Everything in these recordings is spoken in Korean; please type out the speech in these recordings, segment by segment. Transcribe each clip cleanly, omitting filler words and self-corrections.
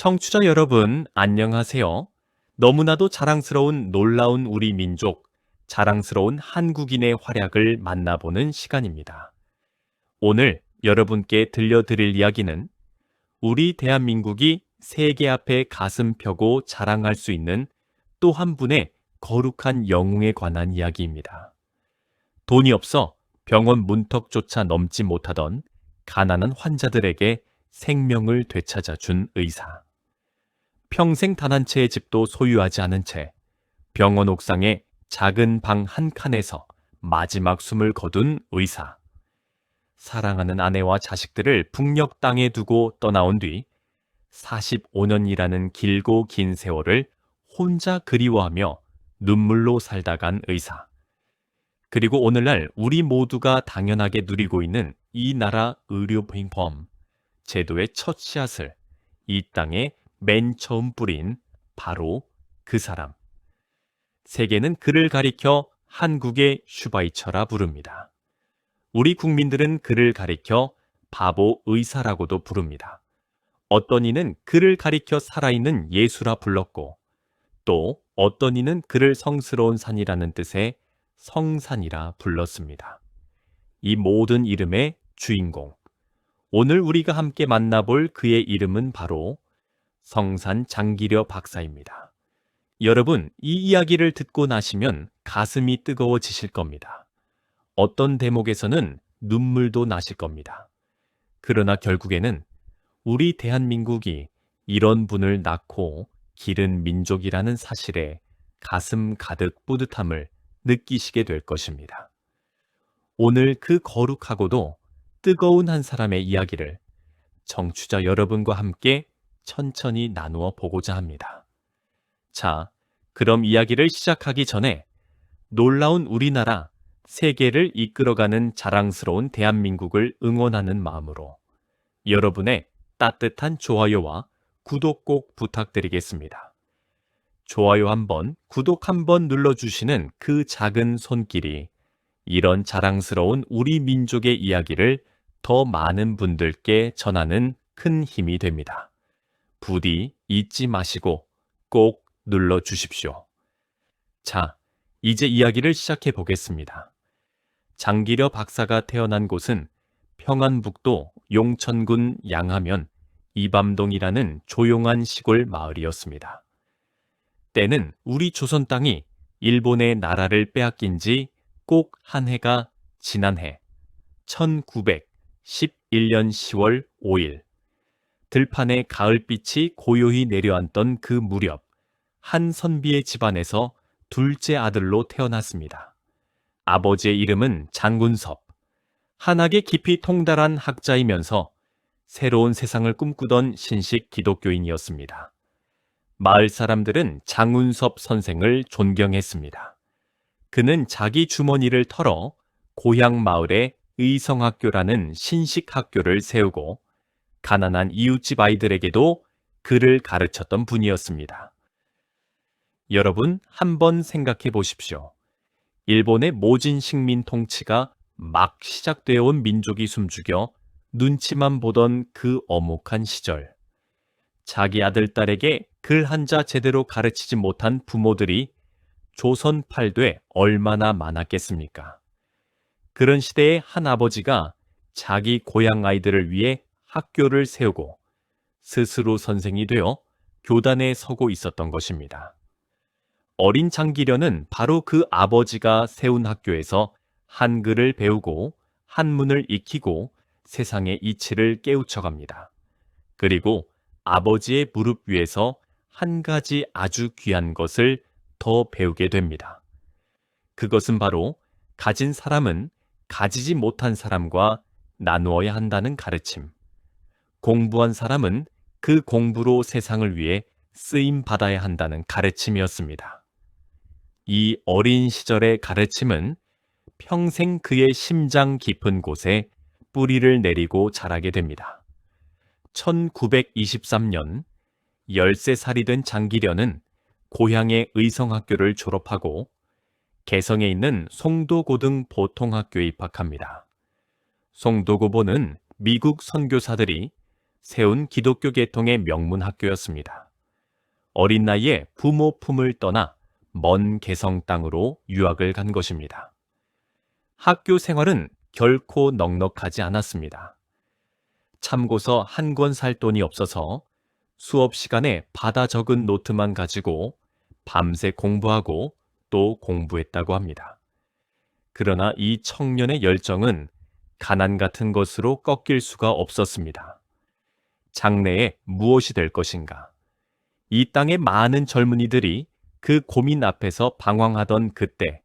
청취자 여러분, 안녕하세요. 너무나도 자랑스러운 놀라운 우리 민족, 자랑스러운 한국인의 활약을 만나보는 시간입니다. 오늘 여러분께 들려드릴 이야기는 우리 대한민국이 세계 앞에 가슴 펴고 자랑할 수 있는 또 한 분의 거룩한 영웅에 관한 이야기입니다. 돈이 없어 병원 문턱조차 넘지 못하던 가난한 환자들에게 생명을 되찾아 준 의사. 평생 단 한 채의 집도 소유하지 않은 채 병원 옥상의 작은 방 한 칸에서 마지막 숨을 거둔 의사. 사랑하는 아내와 자식들을 북녘 땅에 두고 떠나온 뒤 45년이라는 길고 긴 세월을 혼자 그리워하며 눈물로 살다 간 의사. 그리고 오늘날 우리 모두가 당연하게 누리고 있는 이 나라 의료보험 제도의 첫 씨앗을 이 땅에 맨 처음 뿌린 바로 그 사람. 세계는 그를 가리켜 한국의 슈바이처라 부릅니다. 우리 국민들은 그를 가리켜 바보 의사라고도 부릅니다. 어떤 이는 그를 가리켜 살아있는 예수라 불렀고, 또 어떤 이는 그를 성스러운 산이라는 뜻의 성산이라 불렀습니다. 이 모든 이름의 주인공, 오늘 우리가 함께 만나볼 그의 이름은 바로 성산 장기려 박사입니다. 여러분, 이 이야기를 듣고 나시면 가슴이 뜨거워지실 겁니다. 어떤 대목에서는 눈물도 나실 겁니다. 그러나 결국에는 우리 대한민국이 이런 분을 낳고 기른 민족이라는 사실에 가슴 가득 뿌듯함을 느끼시게 될 것입니다. 오늘 그 거룩하고도 뜨거운 한 사람의 이야기를 청취자 여러분과 함께 천천히 나누어 보고자 합니다. 자, 그럼 이야기를 시작하기 전에 놀라운 우리나라, 세계를 이끌어가는 자랑스러운 대한민국을 응원하는 마음으로 여러분의 따뜻한 좋아요와 구독 꼭 부탁드리겠습니다. 좋아요 한번, 구독 한번 눌러주시는 그 작은 손길이 이런 자랑스러운 우리 민족의 이야기를 더 많은 분들께 전하는 큰 힘이 됩니다. 부디 잊지 마시고 꼭 눌러주십시오. 자, 이제 이야기를 시작해 보겠습니다. 장기려 박사가 태어난 곳은 평안북도 용천군 양하면 이밤동이라는 조용한 시골 마을이었습니다. 때는 우리 조선 땅이 일본의 나라를 빼앗긴 지 꼭 한 해가 지난 해 1911년 10월 5일 들판에 가을빛이 고요히 내려앉던 그 무렵 한 선비의 집안에서 둘째 아들로 태어났습니다. 아버지의 이름은 장군섭. 한학에 깊이 통달한 학자이면서 새로운 세상을 꿈꾸던 신식 기독교인이었습니다. 마을 사람들은 장운섭 선생을 존경했습니다. 그는 자기 주머니를 털어 고향 마을에 의성학교라는 신식 학교를 세우고 가난한 이웃집 아이들에게도 글을 가르쳤던 분이었습니다. 여러분, 한번 생각해 보십시오. 일본의 모진 식민 통치가 막 시작되어 온 민족이 숨죽여 눈치만 보던 그 엄혹한 시절. 자기 아들, 딸에게 글 한자 제대로 가르치지 못한 부모들이 조선 팔도에 얼마나 많았겠습니까? 그런 시대에 한 아버지가 자기 고향 아이들을 위해 학교를 세우고 스스로 선생이 되어 교단에 서고 있었던 것입니다. 어린 장기려는 바로 그 아버지가 세운 학교에서 한글을 배우고 한문을 익히고 세상의 이치를 깨우쳐갑니다. 그리고 아버지의 무릎 위에서 한 가지 아주 귀한 것을 더 배우게 됩니다. 그것은 바로 가진 사람은 가지지 못한 사람과 나누어야 한다는 가르침. 공부한 사람은 그 공부로 세상을 위해 쓰임 받아야 한다는 가르침이었습니다. 이 어린 시절의 가르침은 평생 그의 심장 깊은 곳에 뿌리를 내리고 자라게 됩니다. 1923년 13살이 된 장기려는 고향의 의성학교를 졸업하고 개성에 있는 송도고등 보통학교에 입학합니다. 송도고보는 미국 선교사들이 세운 기독교 계통의 명문 학교였습니다. 어린 나이에 부모 품을 떠나 먼 개성 땅으로 유학을 간 것입니다. 학교 생활은 결코 넉넉하지 않았습니다. 참고서 한 권 살 돈이 없어서 수업 시간에 받아 적은 노트만 가지고 밤새 공부하고 또 공부했다고 합니다. 그러나 이 청년의 열정은 가난 같은 것으로 꺾일 수가 없었습니다. 장래에 무엇이 될 것인가? 이 땅의 많은 젊은이들이 그 고민 앞에서 방황하던 그때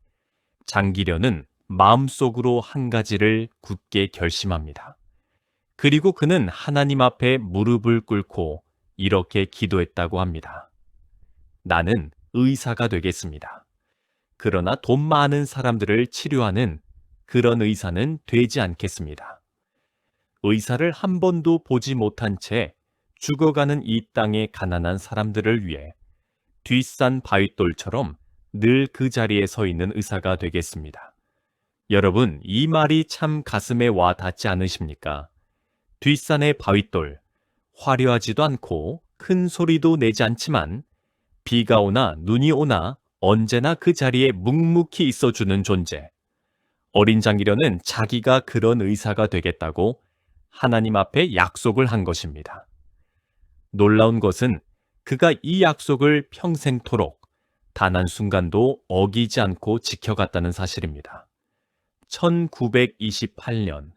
장기련은 마음속으로 한 가지를 굳게 결심합니다. 그리고 그는 하나님 앞에 무릎을 꿇고 이렇게 기도했다고 합니다. 나는 의사가 되겠습니다. 그러나 돈 많은 사람들을 치료하는 그런 의사는 되지 않겠습니다. 의사를 한 번도 보지 못한 채 죽어가는 이 땅의 가난한 사람들을 위해 뒷산 바윗돌처럼 늘 그 자리에 서 있는 의사가 되겠습니다. 여러분, 이 말이 참 가슴에 와 닿지 않으십니까? 뒷산의 바윗돌, 화려하지도 않고 큰 소리도 내지 않지만 비가 오나 눈이 오나 언제나 그 자리에 묵묵히 있어주는 존재. 어린 장기련은 자기가 그런 의사가 되겠다고 하나님 앞에 약속을 한 것입니다. 놀라운 것은 그가 이 약속을 평생토록 단 한순간도 어기지 않고 지켜갔다는 사실입니다. 1928년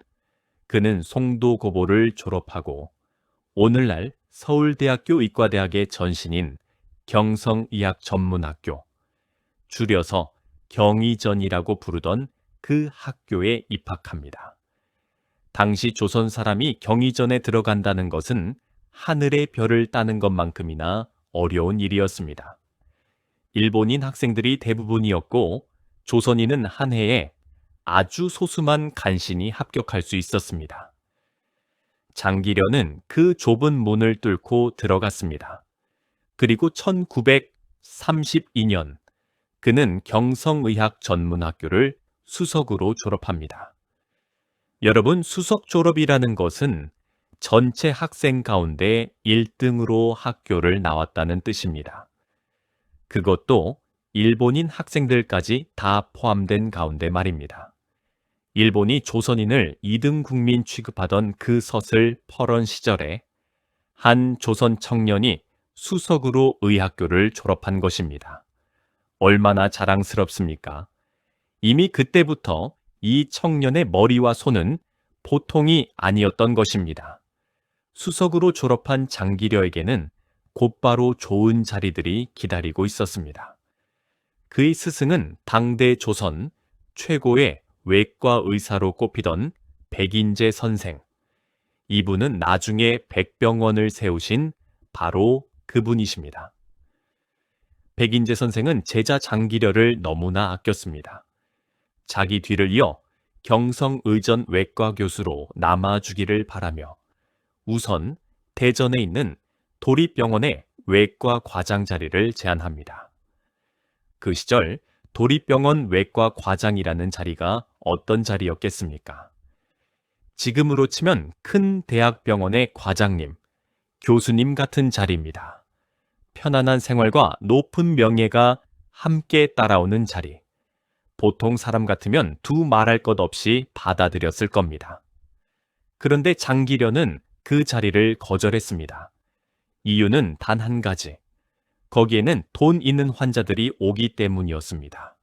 그는 송도고보를 졸업하고 오늘날 서울대학교 의과대학의 전신인 경성의학전문학교, 줄여서 경의전이라고 부르던 그 학교에 입학합니다. 당시 조선 사람이 경의전에 들어간다는 것은 하늘의 별을 따는 것만큼이나 어려운 일이었습니다. 일본인 학생들이 대부분이었고 조선인은 한 해에 아주 소수만 간신히 합격할 수 있었습니다. 장기련은 그 좁은 문을 뚫고 들어갔습니다. 그리고 1932년 그는 경성의학전문학교를 수석으로 졸업합니다. 여러분, 수석 졸업이라는 것은 전체 학생 가운데 1등으로 학교를 나왔다는 뜻입니다. 그것도 일본인 학생들까지 다 포함된 가운데 말입니다. 일본이 조선인을 2등 국민 취급하던 그 서슬 퍼런 시절에 한 조선 청년이 수석으로 의학교를 졸업한 것입니다. 얼마나 자랑스럽습니까? 이미 그때부터 이 청년의 머리와 손은 보통이 아니었던 것입니다. 수석으로 졸업한 장기려에게는 곧바로 좋은 자리들이 기다리고 있었습니다. 그의 스승은 당대 조선 최고의 외과 의사로 꼽히던 백인재 선생. 이분은 나중에 백병원을 세우신 바로 그분이십니다. 백인재 선생은 제자 장기려를 너무나 아꼈습니다. 자기 뒤를 이어 경성의전 외과 교수로 남아주기를 바라며 우선 대전에 있는 도립병원의 외과 과장 자리를 제안합니다. 그 시절 도립병원 외과 과장이라는 자리가 어떤 자리였겠습니까? 지금으로 치면 큰 대학병원의 과장님, 교수님 같은 자리입니다. 편안한 생활과 높은 명예가 함께 따라오는 자리. 보통 사람 같으면 두 말할 것 없이 받아들였을 겁니다. 그런데 장기련은 그 자리를 거절했습니다. 이유는 단 한 가지. 거기에는 돈 있는 환자들이 오기 때문이었습니다.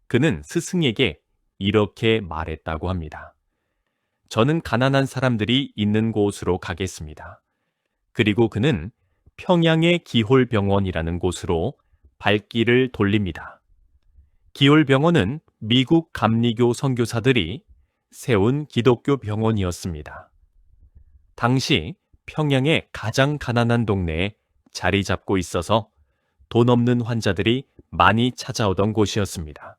그는 스승에게 이렇게 말했다고 합니다. 저는 가난한 사람들이 있는 곳으로 가겠습니다. 그리고 그는 평양의 기홀병원이라는 곳으로 발길을 돌립니다. 기홀병원은 미국 감리교 선교사들이 세운 기독교 병원이었습니다. 당시 평양의 가장 가난한 동네에 자리 잡고 있어서 돈 없는 환자들이 많이 찾아오던 곳이었습니다.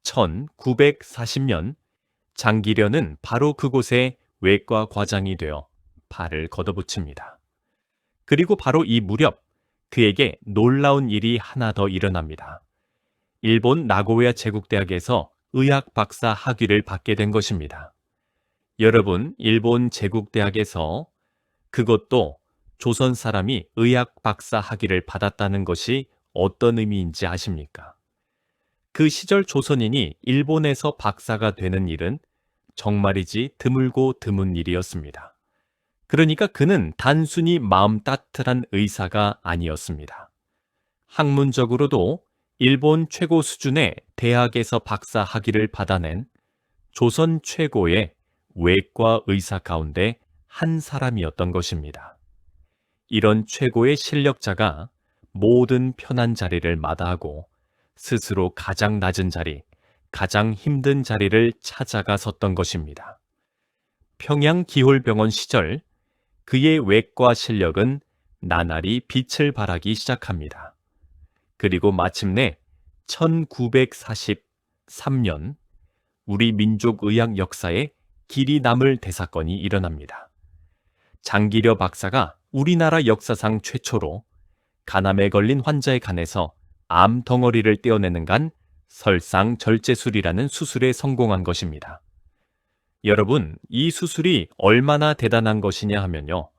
1940년 장기련은 바로 그곳에 외과 과장이 되어 발을 걷어붙입니다. 그리고 바로 이 무렵 그에게 놀라운 일이 하나 더 일어납니다. 일본 나고야 제국대학에서 의학 박사 학위를 받게 된 것입니다. 여러분, 일본 제국대학에서 그것도 조선 사람이 의학 박사 학위를 받았다는 것이 어떤 의미인지 아십니까? 그 시절 조선인이 일본에서 박사가 되는 일은 정말이지 드물고 드문 일이었습니다. 그러니까 그는 단순히 마음 따뜻한 의사가 아니었습니다. 학문적으로도 일본 최고 수준의 대학에서 박사 학위를 받아낸 조선 최고의 외과 의사 가운데 한 사람이었던 것입니다. 이런 최고의 실력자가 모든 편한 자리를 마다하고 스스로 가장 낮은 자리, 가장 힘든 자리를 찾아가 섰던 것입니다. 평양기홀병원 시절 그의 외과 실력은 나날이 빛을 발하기 시작합니다. 그리고 마침내 1943년 우리 민족 의학 역사에 길이 남을 대사건이 일어납니다. 장기려 박사가 우리나라 역사상 최초로 간암에 걸린 환자의 간에서 암 덩어리를 떼어내는 간 설상절제술이라는 수술에 성공한 것입니다. 여러분, 이 수술이 얼마나 대단한 것이냐 하면요.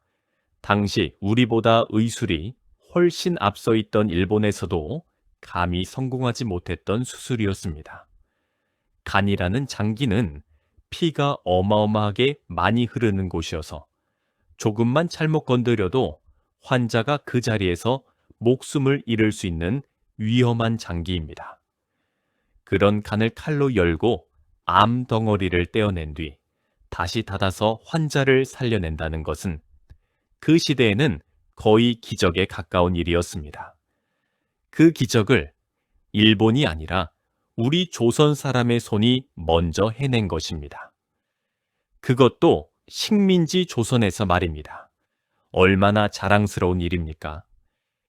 당시 우리보다 의술이 훨씬 앞서 있던 일본에서도 감히 성공하지 못했던 수술이었습니다. 간이라는 장기는 피가 어마어마하게 많이 흐르는 곳이어서 조금만 잘못 건드려도 환자가 그 자리에서 목숨을 잃을 수 있는 위험한 장기입니다. 그런 간을 칼로 열고 암 덩어리를 떼어낸 뒤 다시 닫아서 환자를 살려낸다는 것은 그 시대에는 거의 기적에 가까운 일이었습니다. 그 기적을 일본이 아니라 우리 조선 사람의 손이 먼저 해낸 것입니다. 그것도 식민지 조선에서 말입니다. 얼마나 자랑스러운 일입니까?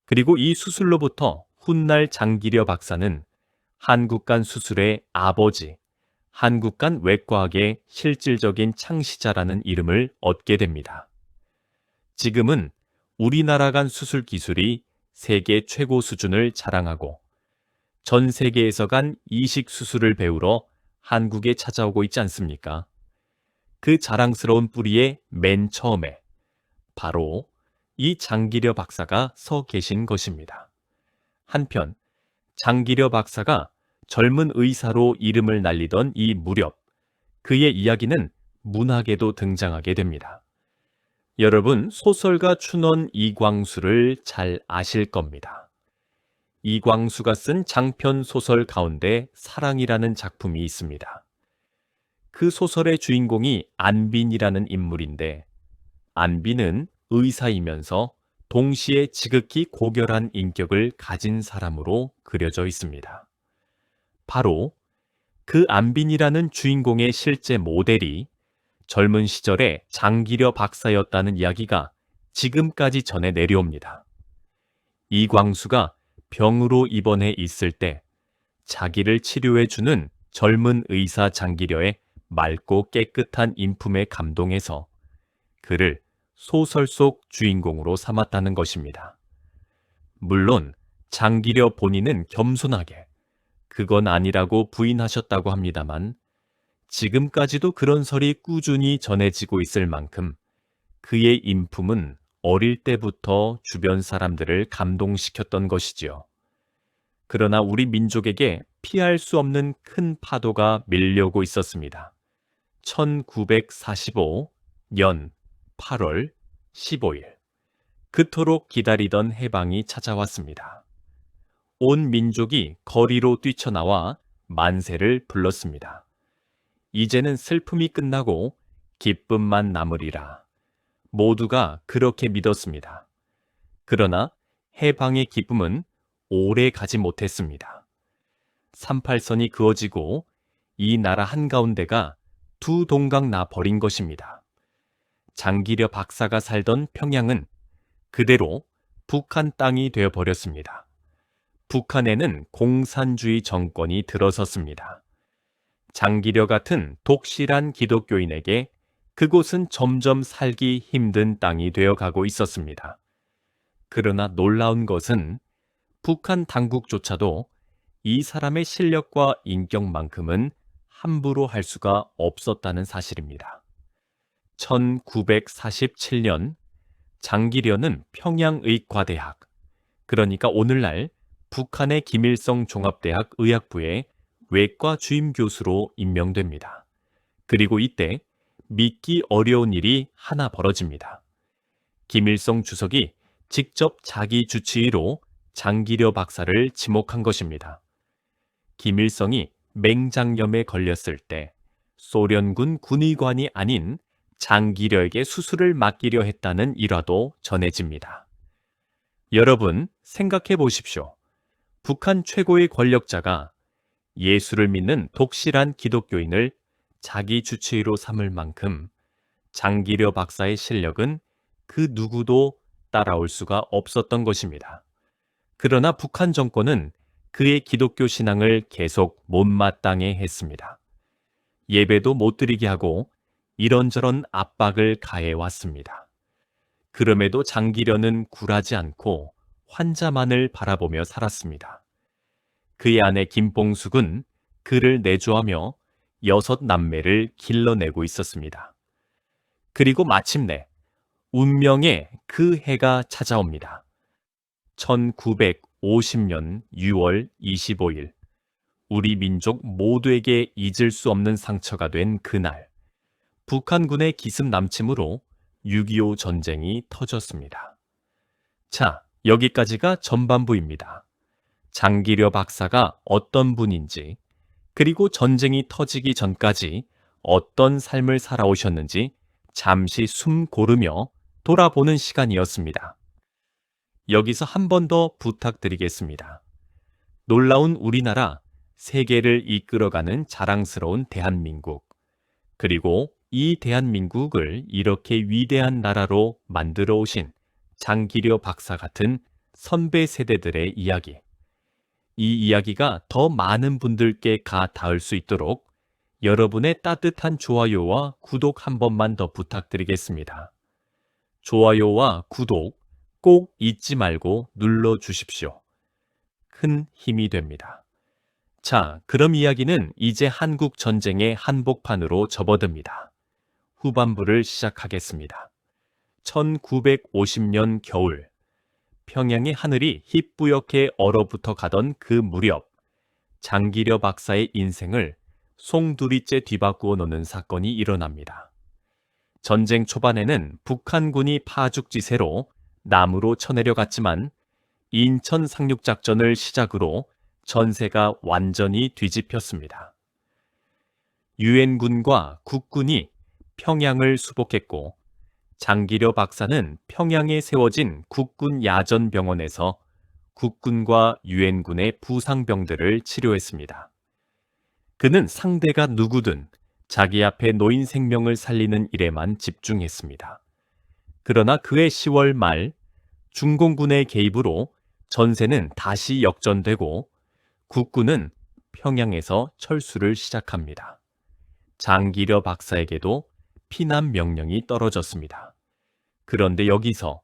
그리고 이 수술로부터 훗날 장기려 박사는 한국간 수술의 아버지, 한국간 외과학의 실질적인 창시자라는 이름을 얻게 됩니다. 지금은 우리나라 간 수술 기술이 세계 최고 수준을 자랑하고 전 세계에서 간 이식 수술을 배우러 한국에 찾아오고 있지 않습니까? 그 자랑스러운 뿌리의 맨 처음에 바로 이 장기려 박사가 서 계신 것입니다. 한편 장기려 박사가 젊은 의사로 이름을 날리던 이 무렵 그의 이야기는 문학에도 등장하게 됩니다. 여러분, 소설가 춘원 이광수를 잘 아실 겁니다. 이광수가 쓴 장편 소설 가운데 사랑이라는 작품이 있습니다. 그 소설의 주인공이 안빈이라는 인물인데 안빈은 의사이면서 동시에 지극히 고결한 인격을 가진 사람으로 그려져 있습니다. 바로 그 안빈이라는 주인공의 실제 모델이 젊은 시절에 장기려 박사였다는 이야기가 지금까지 전해 내려옵니다. 이광수가 병으로 입원해 있을 때 자기를 치료해주는 젊은 의사 장기려의 맑고 깨끗한 인품에 감동해서 그를 소설 속 주인공으로 삼았다는 것입니다. 물론 장기려 본인은 겸손하게 그건 아니라고 부인하셨다고 합니다만 지금까지도 그런 설이 꾸준히 전해지고 있을 만큼 그의 인품은 어릴 때부터 주변 사람들을 감동시켰던 것이지요. 그러나 우리 민족에게 피할 수 없는 큰 파도가 밀려오고 있었습니다. 1945년 8월 15일 그토록 기다리던 해방이 찾아왔습니다. 온 민족이 거리로 뛰쳐나와 만세를 불렀습니다. 이제는 슬픔이 끝나고 기쁨만 남으리라. 모두가 그렇게 믿었습니다. 그러나 해방의 기쁨은 오래 가지 못했습니다. 38선이 그어지고 이 나라 한가운데가 두 동강 나 버린 것입니다. 장기려 박사가 살던 평양은 그대로 북한 땅이 되어버렸습니다. 북한에는 공산주의 정권이 들어섰습니다. 장기려 같은 독실한 기독교인에게 그곳은 점점 살기 힘든 땅이 되어가고 있었습니다. 그러나 놀라운 것은 북한 당국조차도 이 사람의 실력과 인격만큼은 함부로 할 수가 없었다는 사실입니다. 1947년 장기련은 평양의과대학, 그러니까 오늘날 북한의 김일성 종합대학 의학부의 외과 주임 교수로 임명됩니다. 그리고 이때 믿기 어려운 일이 하나 벌어집니다. 김일성 주석이 직접 자기 주치의로 장기려 박사를 지목한 것입니다. 김일성이 맹장염에 걸렸을 때 소련군 군의관이 아닌 장기려에게 수술을 맡기려 했다는 일화도 전해집니다. 여러분, 생각해 보십시오. 북한 최고의 권력자가 예수를 믿는 독실한 기독교인을 자기 주치의로 삼을 만큼 장기려 박사의 실력은 그 누구도 따라올 수가 없었던 것입니다. 그러나 북한 정권은 그의 기독교 신앙을 계속 못마땅해 했습니다. 예배도 못 드리게 하고 이런저런 압박을 가해왔습니다. 그럼에도 장기려는 굴하지 않고 환자만을 바라보며 살았습니다. 그의 아내 김봉숙은 그를 내조하며 6남매를 길러내고 있었습니다. 그리고 마침내 운명의 그 해가 찾아옵니다. 1950년 6월 25일, 우리 민족 모두에게 잊을 수 없는 상처가 된 그날, 북한군의 기습 남침으로 6.25 전쟁이 터졌습니다. 자, 여기까지가 전반부입니다. 장기려 박사가 어떤 분인지, 그리고 전쟁이 터지기 전까지 어떤 삶을 살아오셨는지 잠시 숨 고르며 돌아보는 시간이었습니다. 여기서 한 번 더 부탁드리겠습니다. 놀라운 우리나라, 세계를 이끌어가는 자랑스러운 대한민국, 그리고 이 대한민국을 이렇게 위대한 나라로 만들어 오신 장기려 박사 같은 선배 세대들의 이야기, 이 이야기가 더 많은 분들께 가 닿을 수 있도록 여러분의 따뜻한 좋아요와 구독 한 번만 더 부탁드리겠습니다. 좋아요와 구독 꼭 잊지 말고 눌러 주십시오. 큰 힘이 됩니다. 자, 그럼 이야기는 이제 한국 전쟁의 한복판으로 접어듭니다. 후반부를 시작하겠습니다. 1950년 겨울, 평양의 하늘이 희뿌옇게 얼어붙어 가던 그 무렵, 장기려 박사의 인생을 송두리째 뒤바꾸어 놓는 사건이 일어납니다. 전쟁 초반에는 북한군이 파죽지세로 남으로 쳐내려갔지만 인천 상륙작전을 시작으로 전세가 완전히 뒤집혔습니다. 유엔군과 국군이 평양을 수복했고 장기려 박사는 평양에 세워진 국군 야전병원에서 국군과 유엔군의 부상병들을 치료했습니다. 그는 상대가 누구든 자기 앞에 놓인 생명을 살리는 일에만 집중했습니다. 그러나 그해 10월 말 중공군의 개입으로 전세는 다시 역전되고 국군은 평양에서 철수를 시작합니다. 장기려 박사에게도 피난 명령이 떨어졌습니다. 그런데 여기서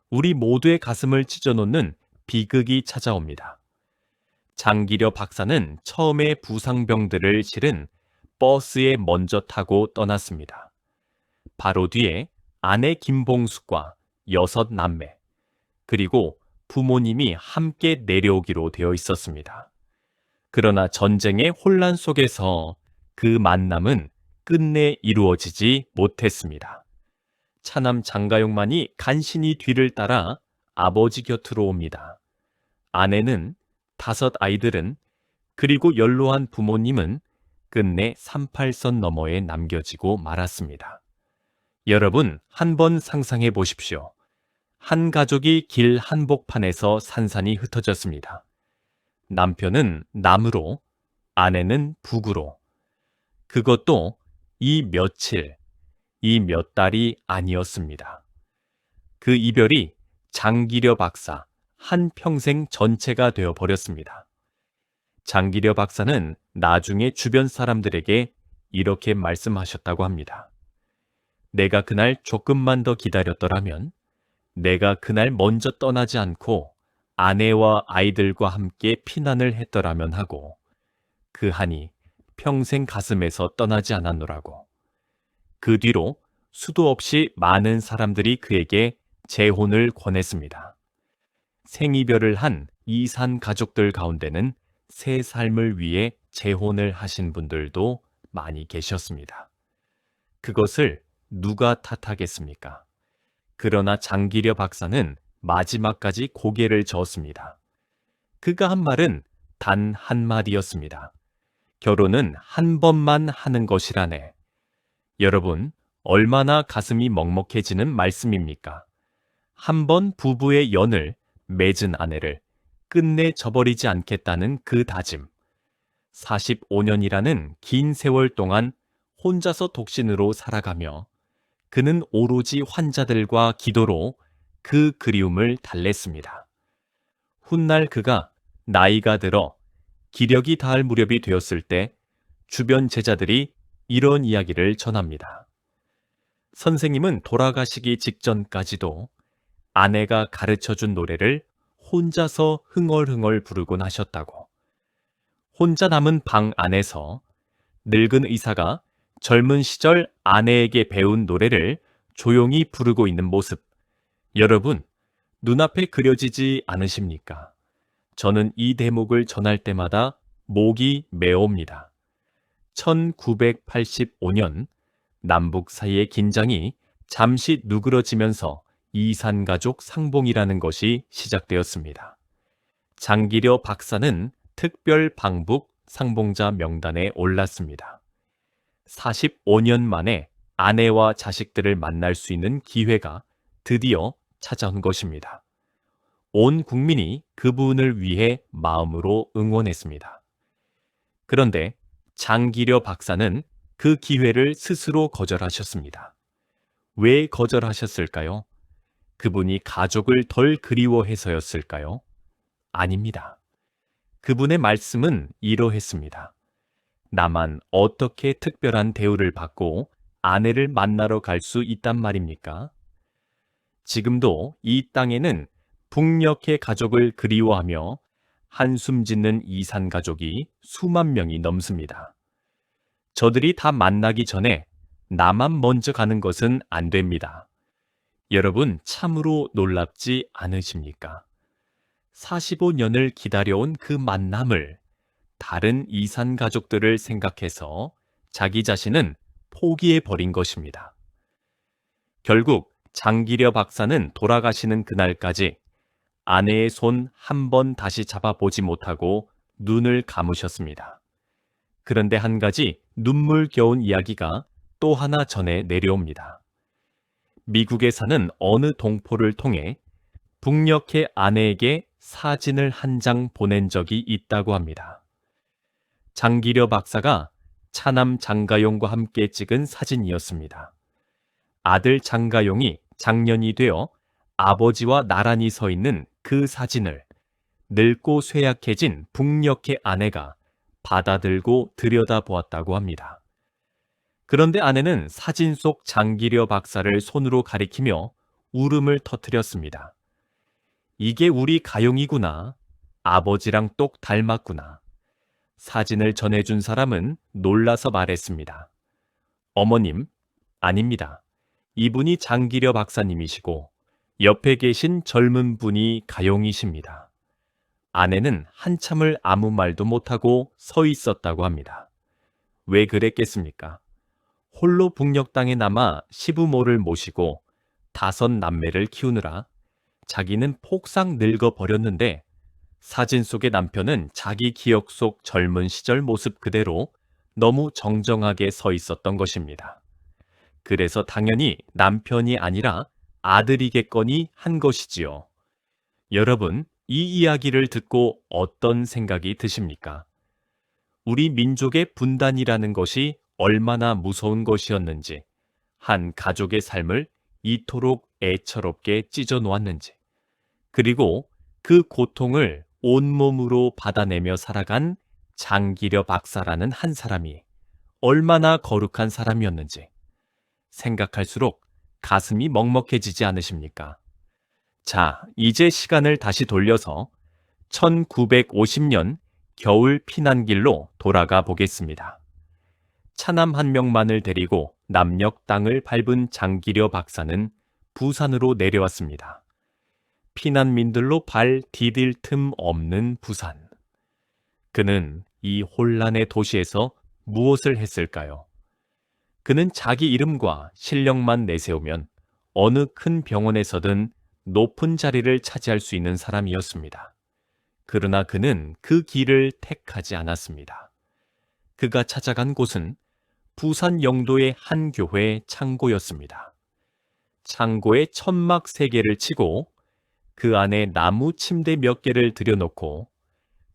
우리 모두의 가슴을 찢어놓는 비극이 찾아옵니다. 장기려 박사는 처음에 부상병들을 실은 버스에 먼저 타고 떠났습니다. 바로 뒤에 아내 김봉숙과 6남매, 그리고 부모님이 함께 내려오기로 되어 있었습니다. 그러나 전쟁의 혼란 속에서 그 만남은 끝내 이루어지지 못했습니다. 차남 장가용만이 간신히 뒤를 따라 아버지 곁으로 옵니다. 아내는, 5 아이들은, 그리고 연로한 부모님은 끝내 38선 너머에 남겨지고 말았습니다. 여러분, 한번 상상해 보십시오. 한 가족이 길 한복판에서 산산이 흩어졌습니다. 남편은 남으로, 아내는 북으로. 그것도 이 며칠, 이 몇 달이 아니었습니다. 그 이별이 장기려 박사 한평생 전체가 되어버렸습니다. 장기려 박사는 나중에 주변 사람들에게 이렇게 말씀하셨다고 합니다. 내가 그날 조금만 더 기다렸더라면, 내가 그날 먼저 떠나지 않고 아내와 아이들과 함께 피난을 했더라면 하고, 그 한이 평생 가슴에서 떠나지 않았노라고. 그 뒤로 수도 없이 많은 사람들이 그에게 재혼을 권했습니다. 생이별을 한 이산 가족들 가운데는 새 삶을 위해 재혼을 하신 분들도 많이 계셨습니다. 그것을 누가 탓하겠습니까? 그러나 장기려 박사는 마지막까지 고개를 저었습니다. 그가 한 말은 단 한마디였습니다. 결혼은 한 번만 하는 것이라네. 여러분, 얼마나 가슴이 먹먹해지는 말씀입니까? 한 번 부부의 연을 맺은 아내를 끝내 저버리지 않겠다는 그 다짐. 45년이라는 긴 세월 동안 혼자서 독신으로 살아가며 그는 오로지 환자들과 기도로 그 그리움을 달랬습니다. 훗날 그가 나이가 들어 기력이 닿을 무렵이 되었을 때 주변 제자들이 이런 이야기를 전합니다. 선생님은 돌아가시기 직전까지도 아내가 가르쳐준 노래를 혼자서 흥얼흥얼 부르곤 하셨다고. 혼자 남은 방 안에서 늙은 의사가 젊은 시절 아내에게 배운 노래를 조용히 부르고 있는 모습. 여러분, 눈앞에 그려지지 않으십니까? 저는 이 대목을 전할 때마다 목이 메옵니다. 1985년 남북 사이의 긴장이 잠시 누그러지면서 이산가족 상봉이라는 것이 시작되었습니다. 장기려 박사는 특별 방북 상봉자 명단에 올랐습니다. 45년 만에 아내와 자식들을 만날 수 있는 기회가 드디어 찾아온 것입니다. 온 국민이 그분을 위해 마음으로 응원했습니다. 그런데 장기려 박사는 그 기회를 스스로 거절하셨습니다. 왜 거절하셨을까요? 그분이 가족을 덜 그리워해서였을까요? 아닙니다. 그분의 말씀은 이러했습니다. 나만 어떻게 특별한 대우를 받고 아내를 만나러 갈 수 있단 말입니까? 지금도 이 땅에는 북녘의 가족을 그리워하며 한숨 짓는 이산 가족이 수만 명이 넘습니다. 저들이 다 만나기 전에 나만 먼저 가는 것은 안 됩니다. 여러분 참으로 놀랍지 않으십니까? 45년을 기다려온 그 만남을 다른 이산 가족들을 생각해서 자기 자신은 포기해버린 것입니다. 결국 장기려 박사는 돌아가시는 그날까지 아내의 손 한 번 다시 잡아보지 못하고 눈을 감으셨습니다. 그런데 한 가지 눈물겨운 이야기가 또 하나 전해 내려옵니다. 미국에 사는 어느 동포를 통해 북녘의 아내에게 사진을 한 장 보낸 적이 있다고 합니다. 장기려 박사가 차남 장가용과 함께 찍은 사진이었습니다. 아들 장가용이 장년이 되어 아버지와 나란히 서 있는 그 사진을 늙고 쇠약해진 북녘의 아내가 받아들고 들여다보았다고 합니다. 그런데 아내는 사진 속 장기려 박사를 손으로 가리키며 울음을 터뜨렸습니다. 이게 우리 가용이구나. 아버지랑 똑 닮았구나. 사진을 전해준 사람은 놀라서 말했습니다. 어머님, 아닙니다. 이분이 장기려 박사님이시고 옆에 계신 젊은 분이 가용이십니다. 아내는 한참을 아무 말도 못하고 서 있었다고 합니다. 왜 그랬겠습니까? 홀로 북녘 땅에 남아 시부모를 모시고 5 남매를 키우느라 자기는 폭삭 늙어버렸는데 사진 속의 남편은 자기 기억 속 젊은 시절 모습 그대로 너무 정정하게 서 있었던 것입니다. 그래서 당연히 남편이 아니라 아들이겠거니 한 것이지요. 여러분, 이 이야기를 듣고 어떤 생각이 드십니까? 우리 민족의 분단이라는 것이 얼마나 무서운 것이었는지, 한 가족의 삶을 이토록 애처롭게 찢어 놓았는지, 그리고 그 고통을 온몸으로 받아내며 살아간 장기려 박사라는 한 사람이 얼마나 거룩한 사람이었는지 생각할수록 가슴이 먹먹해지지 않으십니까? 자, 이제 시간을 다시 돌려서 1950년 겨울 피난길로 돌아가 보겠습니다. 차남 한 명만을 데리고 남녘 땅을 밟은 장기려 박사는 부산으로 내려왔습니다. 피난민들로 발 디딜 틈 없는 부산. 그는 이 혼란의 도시에서 무엇을 했을까요? 그는 자기 이름과 실력만 내세우면 어느 큰 병원에서든 높은 자리를 차지할 수 있는 사람이었습니다. 그러나 그는 그 길을 택하지 않았습니다. 그가 찾아간 곳은 부산 영도의 한 교회 창고였습니다. 창고에 천막 3개를 치고 그 안에 나무 침대 몇 개를 들여놓고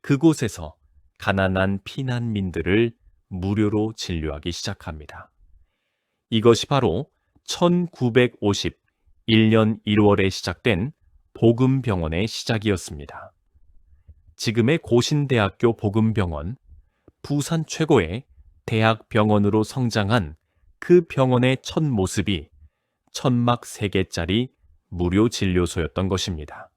그곳에서 가난한 피난민들을 무료로 진료하기 시작합니다. 이것이 바로 1951년 1월에 시작된 복음병원의 시작이었습니다. 지금의 고신대학교 복음병원, 부산 최고의 대학병원으로 성장한 그 병원의 첫 모습이 천막 3개짜리 무료 진료소였던 것입니다.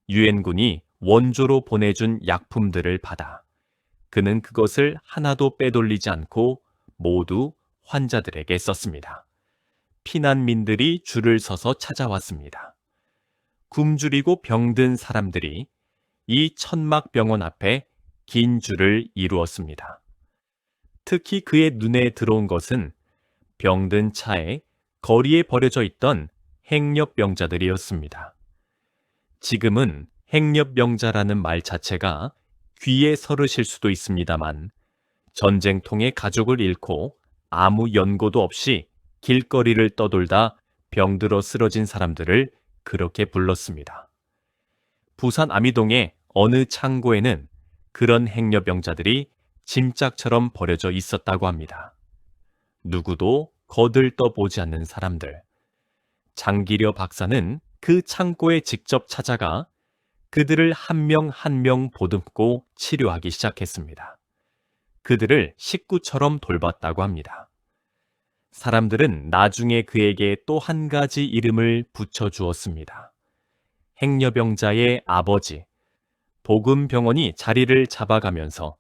유엔군이 원조로 보내준 약품들을 받아 그는 그것을 하나도 빼돌리지 않고 모두 환자들에게 썼습니다. 피난민들이 줄을 서서 찾아왔습니다. 굶주리고 병든 사람들이 이 천막병원 앞에 긴 줄을 이루었습니다. 특히 그의 눈에 들어온 것은 병든 차에 거리에 버려져 있던 행렬병자들이었습니다. 지금은 행렬병자라는 말 자체가 귀에 서르실 수도 있습니다만 전쟁통에 가족을 잃고 아무 연고도 없이 길거리를 떠돌다 병들어 쓰러진 사람들을 그렇게 불렀습니다. 부산 아미동의 어느 창고에는 그런 행렬병자들이 짐짝처럼 버려져 있었다고 합니다. 누구도 거들떠보지 않는 사람들. 장기려 박사는 그 창고에 직접 찾아가 그들을 한 명 한 명 보듬고 치료하기 시작했습니다. 그들을 식구처럼 돌봤다고 합니다. 사람들은 나중에 그에게 또 한 가지 이름을 붙여주었습니다. 행렬병자의 아버지, 복음병원이 자리를 잡아가면서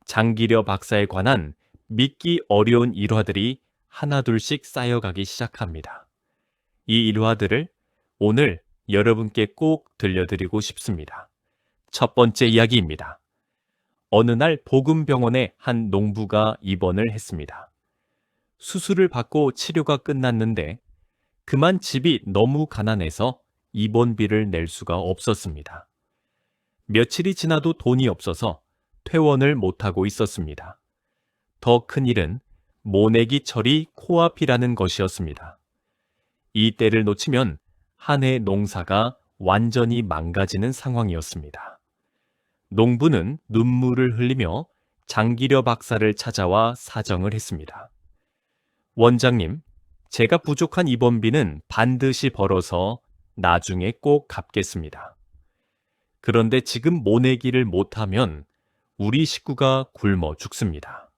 장기려 박사에 관한 믿기 어려운 일화들이 하나둘씩 쌓여가기 시작합니다. 이 일화들을 오늘 여러분께 꼭 들려드리고 싶습니다. 첫 번째 이야기입니다. 어느 날 복음병원에 한 농부가 입원을 했습니다. 수술을 받고 치료가 끝났는데 그만 집이 너무 가난해서 입원비를 낼 수가 없었습니다. 며칠이 지나도 돈이 없어서 퇴원을 못하고 있었습니다. 더 큰 일은 모내기 철이 코앞이라는 것이었습니다. 이 때를 놓치면 한 해 농사가 완전히 망가지는 상황이었습니다. 농부는 눈물을 흘리며 장기려 박사를 찾아와 사정을 했습니다. 원장님, 제가 부족한 입원비는 반드시 벌어서 나중에 꼭 갚겠습니다. 그런데 지금 모내기를 못하면 우리 식구가 굶어 죽습니다.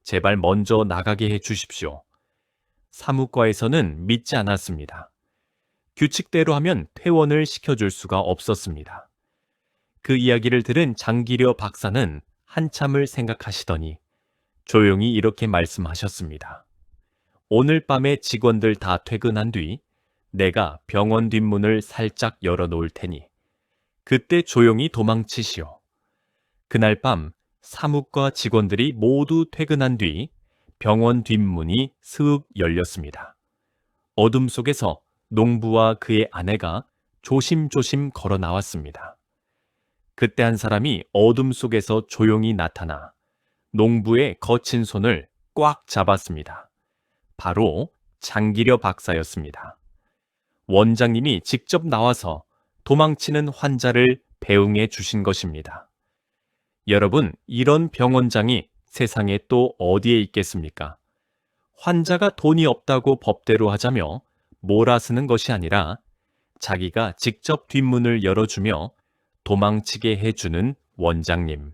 제발 먼저 나가게 해 주십시오. 사무과에서는 믿지 않았습니다. 규칙대로 하면 퇴원을 시켜줄 수가 없었습니다. 그 이야기를 들은 장기려 박사는 한참을 생각하시더니 조용히 이렇게 말씀하셨습니다. 오늘 밤에 직원들 다 퇴근한 뒤 내가 병원 뒷문을 살짝 열어놓을 테니 그때 조용히 도망치시오. 그날 밤 사무과 직원들이 모두 퇴근한 뒤 병원 뒷문이 스윽 열렸습니다. 어둠 속에서 농부와 그의 아내가 조심조심 걸어 나왔습니다. 그때 한 사람이 어둠 속에서 조용히 나타나 농부의 거친 손을 꽉 잡았습니다. 바로 장기려 박사였습니다. 원장님이 직접 나와서 도망치는 환자를 배웅해 주신 것입니다. 여러분, 이런 병원장이 세상에 또 어디에 있겠습니까? 환자가 돈이 없다고 법대로 하자며 몰아쓰는 것이 아니라 자기가 직접 뒷문을 열어주며 도망치게 해주는 원장님.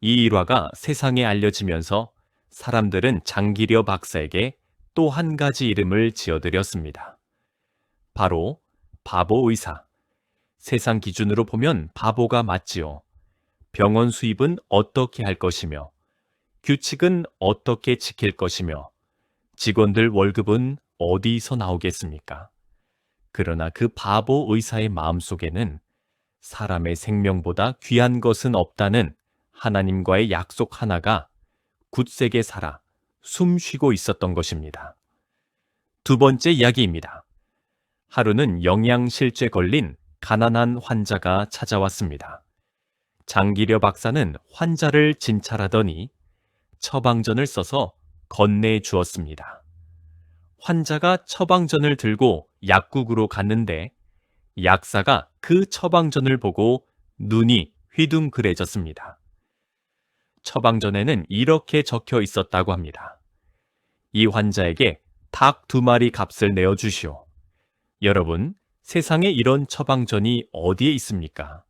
이 일화가 세상에 알려지면서 사람들은 장기려 박사에게 또 한 가지 이름을 지어드렸습니다. 바로 바보 의사. 세상 기준으로 보면 바보가 맞지요. 병원 수입은 어떻게 할 것이며 규칙은 어떻게 지킬 것이며 직원들 월급은 어디서 나오겠습니까? 그러나 그 바보 의사의 마음속에는 사람의 생명보다 귀한 것은 없다는 하나님과의 약속 하나가 굳세게 살아 숨 쉬고 있었던 것입니다. 두 번째 이야기입니다. 하루는 영양실조에 걸린 가난한 환자가 찾아왔습니다. 장기려 박사는 환자를 진찰하더니 처방전을 써서 건네주었습니다. 환자가 처방전을 들고 약국으로 갔는데 약사가 그 처방전을 보고 눈이 휘둥그레졌습니다. 처방전에는 이렇게 적혀 있었다고 합니다. 이 환자에게 닭 2마리 값을 내어주시오. 여러분, 세상에 이런 처방전이 어디에 있습니까?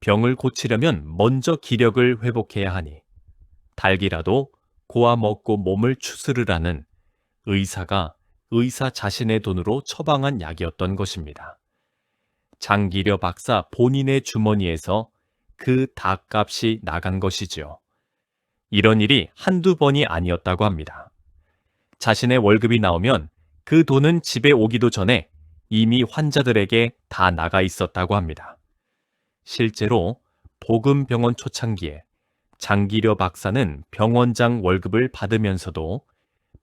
병을 고치려면 먼저 기력을 회복해야 하니 닭이라도 고아 먹고 몸을 추스르라는 의사가 의사 자신의 돈으로 처방한 약이었던 것입니다. 장기려 박사 본인의 주머니에서 그 닭값이 나간 것이지요. 이런 일이 한두 번이 아니었다고 합니다. 자신의 월급이 나오면 그 돈은 집에 오기도 전에 이미 환자들에게 다 나가 있었다고 합니다. 실제로 복음병원 초창기에 장기려 박사는 병원장 월급을 받으면서도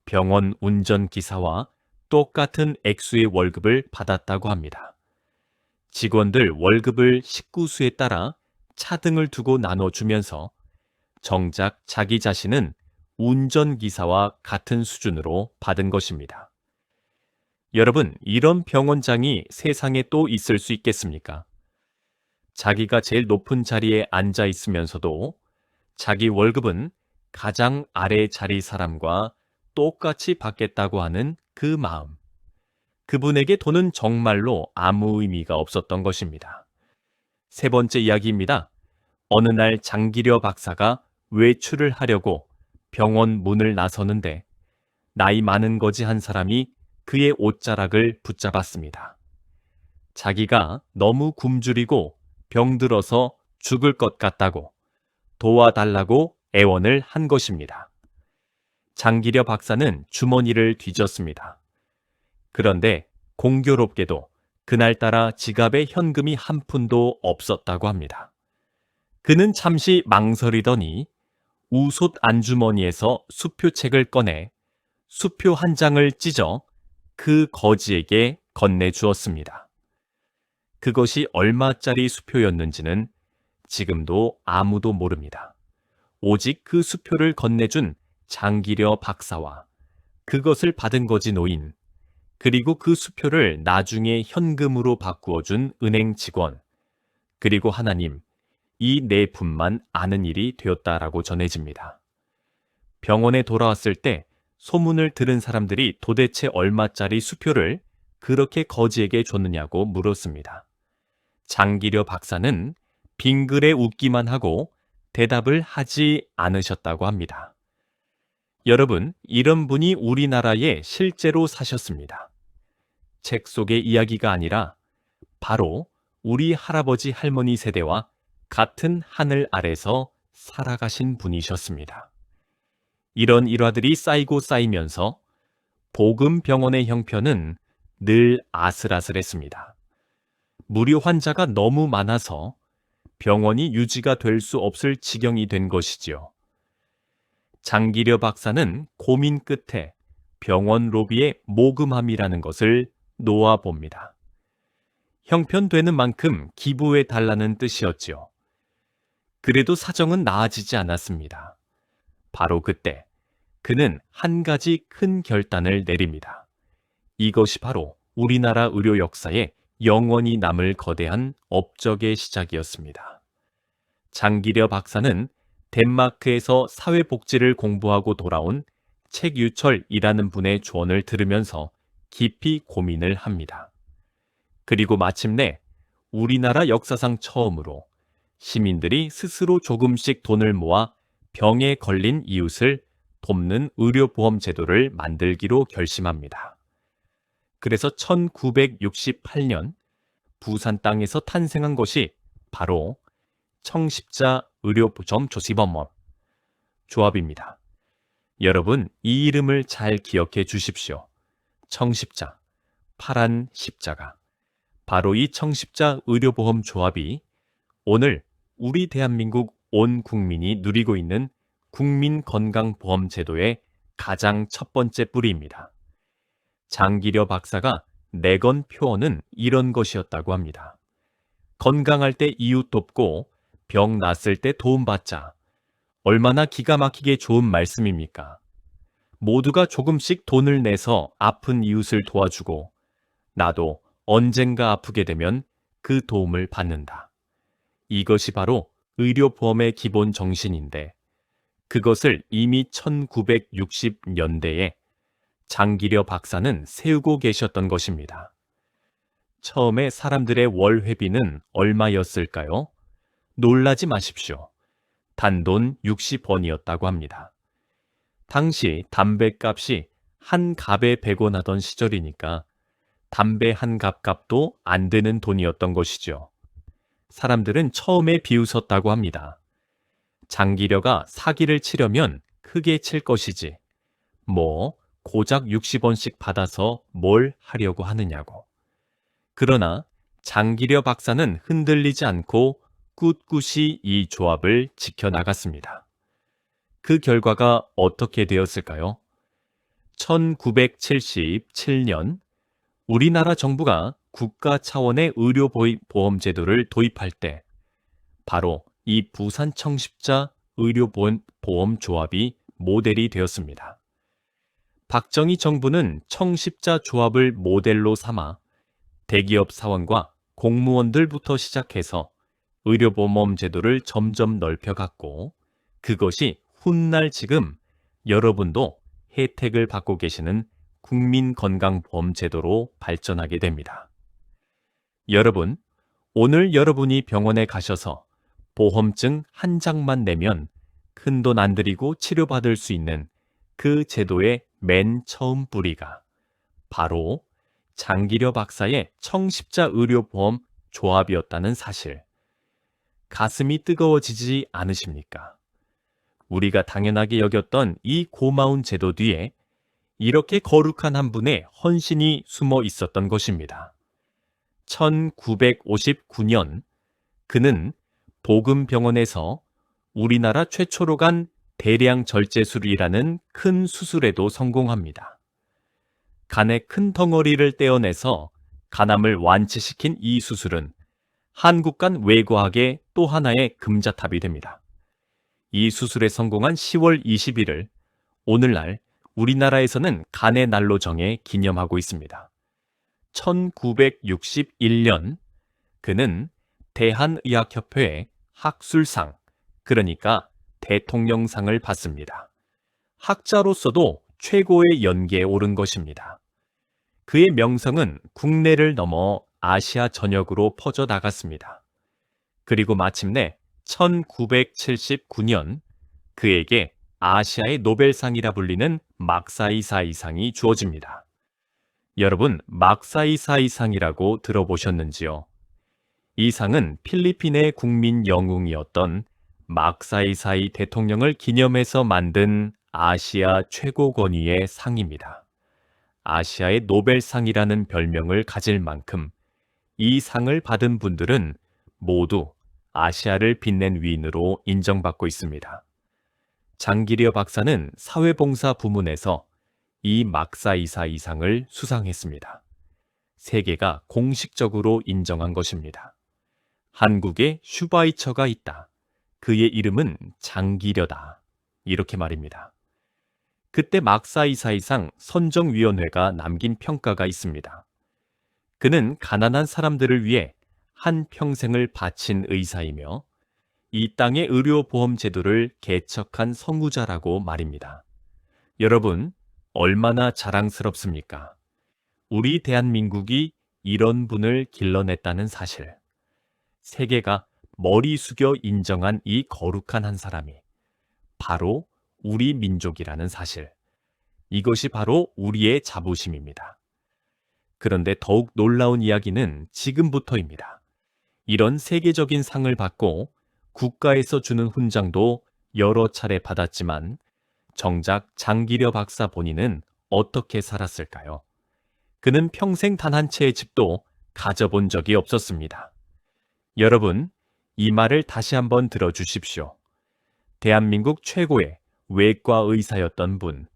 병원 운전기사와 똑같은 액수의 월급을 받았다고 합니다. 직원들 월급을 식구수에 따라 차등을 두고 나눠주면서 정작 자기 자신은 운전기사와 같은 수준으로 받은 것입니다. 여러분, 이런 병원장이 세상에 또 있을 수 있겠습니까? 자기가 제일 높은 자리에 앉아 있으면서도 자기 월급은 가장 아래 자리 사람과 똑같이 받겠다고 하는 그 마음. 그분에게 돈은 정말로 아무 의미가 없었던 것입니다. 세 번째 이야기입니다. 어느 날 장기려 박사가 외출을 하려고 병원 문을 나서는데 나이 많은 거지 한 사람이 그의 옷자락을 붙잡았습니다. 자기가 너무 굶주리고 병들어서 죽을 것 같다고 도와달라고 애원을 한 것입니다. 장기려 박사는 주머니를 뒤졌습니다. 그런데 공교롭게도 그날따라 지갑에 현금이 한 푼도 없었다고 합니다. 그는 잠시 망설이더니 우솥 안주머니에서 수표책을 꺼내 수표 한 장을 찢어 그 거지에게 건네주었습니다. 그것이 얼마짜리 수표였는지는 지금도 아무도 모릅니다. 오직 그 수표를 건네준 장기려 박사와 그것을 받은 거지 노인, 그리고 그 수표를 나중에 현금으로 바꾸어준 은행 직원, 그리고 하나님, 이 네 분만 아는 일이 되었다라고 전해집니다. 병원에 돌아왔을 때 소문을 들은 사람들이 도대체 얼마짜리 수표를 그렇게 거지에게 줬느냐고 물었습니다. 장기려 박사는 빙그레 웃기만 하고 대답을 하지 않으셨다고 합니다. 여러분, 이런 분이 우리나라에 실제로 사셨습니다. 책 속의 이야기가 아니라 바로 우리 할아버지 할머니 세대와 같은 하늘 아래서 살아가신 분이셨습니다. 이런 일화들이 쌓이고 쌓이면서 복음병원의 형편은 늘 아슬아슬했습니다. 무료 환자가 너무 많아서 병원이 유지가 될 수 없을 지경이 된 것이지요. 장기려 박사는 고민 끝에 병원 로비에 모금함이라는 것을 놓아봅니다. 형편되는 만큼 기부해 달라는 뜻이었지요. 그래도 사정은 나아지지 않았습니다. 바로 그때 그는 한 가지 큰 결단을 내립니다. 이것이 바로 우리나라 의료 역사에 영원히 남을 거대한 업적의 시작이었습니다. 장기려 박사는 덴마크에서 사회복지를 공부하고 돌아온 책유철이라는 분의 조언을 들으면서 깊이 고민을 합니다. 그리고 마침내 우리나라 역사상 처음으로 시민들이 스스로 조금씩 돈을 모아 병에 걸린 이웃을 돕는 의료보험 제도를 만들기로 결심합니다. 그래서 1968년 부산 땅에서 탄생한 것이 바로 청십자 의료보험 조시범원 조합입니다. 여러분, 이 이름을 잘 기억해 주십시오. 청십자, 파란 십자가. 바로 이 청십자 의료보험 조합이 오늘 우리 대한민국 온 국민이 누리고 있는 국민건강보험제도의 가장 첫 번째 뿌리입니다. 장기려 박사가 내건 표어는 이런 것이었다고 합니다. 건강할 때 이웃 돕고 병 났을 때 도움받자. 얼마나 기가 막히게 좋은 말씀입니까? 모두가 조금씩 돈을 내서 아픈 이웃을 도와주고 나도 언젠가 아프게 되면 그 도움을 받는다. 이것이 바로 의료보험의 기본 정신인데 그것을 이미 1960년대에 장기려 박사는 세우고 계셨던 것입니다. 처음에 사람들의 월 회비는 얼마였을까요? 놀라지 마십시오. 단돈 60원이었다고 합니다. 당시 담배값이 한 갑에 100원 하던 시절이니까 담배 한 갑 값도 안 되는 돈이었던 것이죠. 사람들은 처음에 비웃었다고 합니다. 장기려가 사기를 치려면 크게 칠 것이지. 고작 60원씩 받아서 뭘 하려고 하느냐고. 그러나 장기려 박사는 흔들리지 않고 꿋꿋이 이 조합을 지켜나갔습니다. 그 결과가 어떻게 되었을까요? 1977년 우리나라 정부가 국가 차원의 의료보험제도를 도입할 때 바로 이 부산청십자 의료보험조합이 모델이 되었습니다. 박정희 정부는 청십자 조합을 모델로 삼아 대기업 사원과 공무원들부터 시작해서 의료보험 제도를 점점 넓혀갔고 그것이 훗날 지금 여러분도 혜택을 받고 계시는 국민건강보험 제도로 발전하게 됩니다. 여러분, 오늘 여러분이 병원에 가셔서 보험증 한 장만 내면 큰돈 안 들이고 치료받을 수 있는 그 제도의 맨 처음 뿌리가 바로 장기려 박사의 청십자 의료보험 조합이었다는 사실. 가슴이 뜨거워지지 않으십니까? 우리가 당연하게 여겼던 이 고마운 제도 뒤에 이렇게 거룩한 한 분의 헌신이 숨어 있었던 것입니다. 1959년 그는 보금병원에서 우리나라 최초로 간 대량 절제술이라는 큰 수술에도 성공합니다. 간의 큰 덩어리를 떼어내서 간암을 완치시킨 이 수술은 한국간 외과학의 또 하나의 금자탑이 됩니다. 이 수술에 성공한 10월 21일, 오늘날 우리나라에서는 간의 날로 정해 기념하고 있습니다. 1961년 그는 대한의학협회의 학술상, 그러니까 대통령상을 받습니다. 학자로서도 최고의 연계에 오른 것입니다. 그의 명성은 국내를 넘어 아시아 전역으로 퍼져 나갔습니다. 그리고 마침내 1979년 그에게 아시아의 노벨상이라 불리는 막사이사이상이 주어집니다. 여러분, 막사이사이상이라고 들어보셨는지요? 이 상은 필리핀의 국민 영웅이었던 막사이사이 대통령을 기념해서 만든 아시아 최고 권위의 상입니다. 아시아의 노벨상이라는 별명을 가질 만큼 이 상을 받은 분들은 모두 아시아를 빛낸 위인으로 인정받고 있습니다. 장기려 박사는 사회봉사 부문에서 이 막사이사이 상을 수상했습니다. 세계가 공식적으로 인정한 것입니다. 한국에 슈바이처가 있다. 그의 이름은 장기려다. 이렇게 말입니다. 그때 막사이사이상 선정위원회가 남긴 평가가 있습니다. 그는 가난한 사람들을 위해 한 평생을 바친 의사이며 이 땅의 의료보험 제도를 개척한 선구자라고 말입니다. 여러분, 얼마나 자랑스럽습니까? 우리 대한민국이 이런 분을 길러냈다는 사실. 세계가 머리 숙여 인정한 이 거룩한 한 사람이 바로 우리 민족이라는 사실. 이것이 바로 우리의 자부심입니다. 그런데 더욱 놀라운 이야기는 지금부터입니다. 이런 세계적인 상을 받고 국가에서 주는 훈장도 여러 차례 받았지만 정작 장기려 박사 본인은 어떻게 살았을까요? 그는 평생 단 한 채의 집도 가져본 적이 없었습니다. 여러분, 이 말을 다시 한번 들어주십시오. 대한민국 최고의 외과 의사였던 분,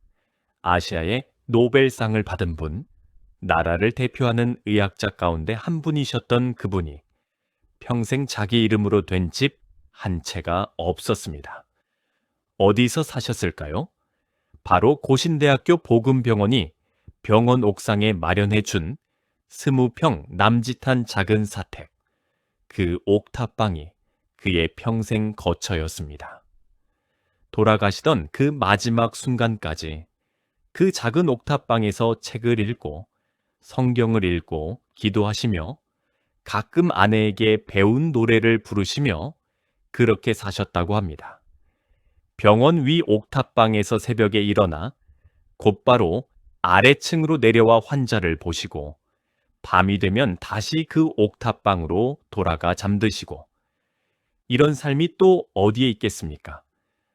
아시아의 노벨상을 받은 분, 나라를 대표하는 의학자 가운데 한 분이셨던 그분이 평생 자기 이름으로 된 집 한 채가 없었습니다. 어디서 사셨을까요? 바로 고신대학교 보금병원이 병원 옥상에 마련해 준 20평 남짓한 작은 사택, 그 옥탑방이 그의 평생 거처였습니다. 돌아가시던 그 마지막 순간까지 그 작은 옥탑방에서 책을 읽고 성경을 읽고 기도하시며 가끔 아내에게 배운 노래를 부르시며 그렇게 사셨다고 합니다. 병원 위 옥탑방에서 새벽에 일어나 곧바로 아래층으로 내려와 환자를 보시고 밤이 되면 다시 그 옥탑방으로 돌아가 잠드시고, 이런 삶이 또 어디에 있겠습니까?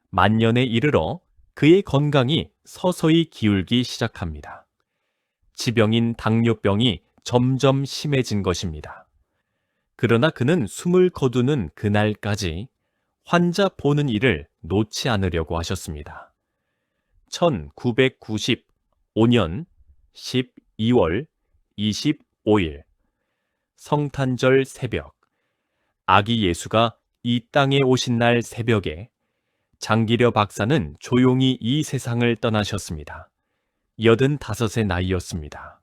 만년에 이르러 그의 건강이 서서히 기울기 시작합니다. 지병인 당뇨병이 점점 심해진 것입니다. 그러나 그는 숨을 거두는 그날까지 환자 보는 일을 놓지 않으려고 하셨습니다. 1995년 12월 25일 성탄절 새벽, 아기 예수가 이 땅에 오신 날 새벽에 장기려 박사는 조용히 이 세상을 떠나셨습니다. 85의 나이였습니다.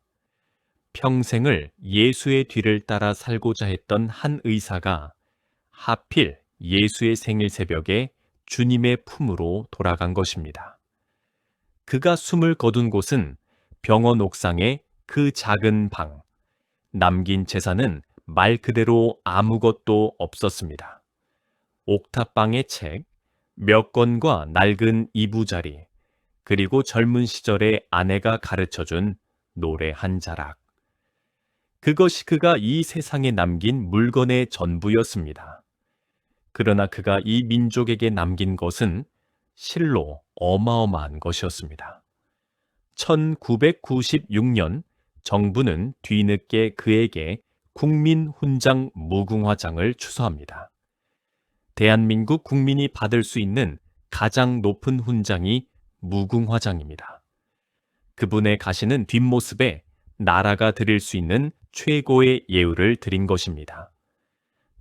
평생을 예수의 뒤를 따라 살고자 했던 한 의사가 하필 예수의 생일 새벽에 주님의 품으로 돌아간 것입니다. 그가 숨을 거둔 곳은 병원 옥상의 그 작은 방. 남긴 재산은 말 그대로 아무것도 없었습니다. 옥탑방의 책, 몇 권과 낡은 이부자리, 그리고 젊은 시절에 아내가 가르쳐준 노래 한 자락. 그것이 그가 이 세상에 남긴 물건의 전부였습니다. 그러나 그가 이 민족에게 남긴 것은 실로 어마어마한 것이었습니다. 1996년 정부는 뒤늦게 그에게 국민훈장 무궁화장을 추서합니다. 대한민국 국민이 받을 수 있는 가장 높은 훈장이 무궁화장입니다. 그분의 가시는 뒷모습에 나라가 드릴 수 있는 최고의 예우를 드린 것입니다.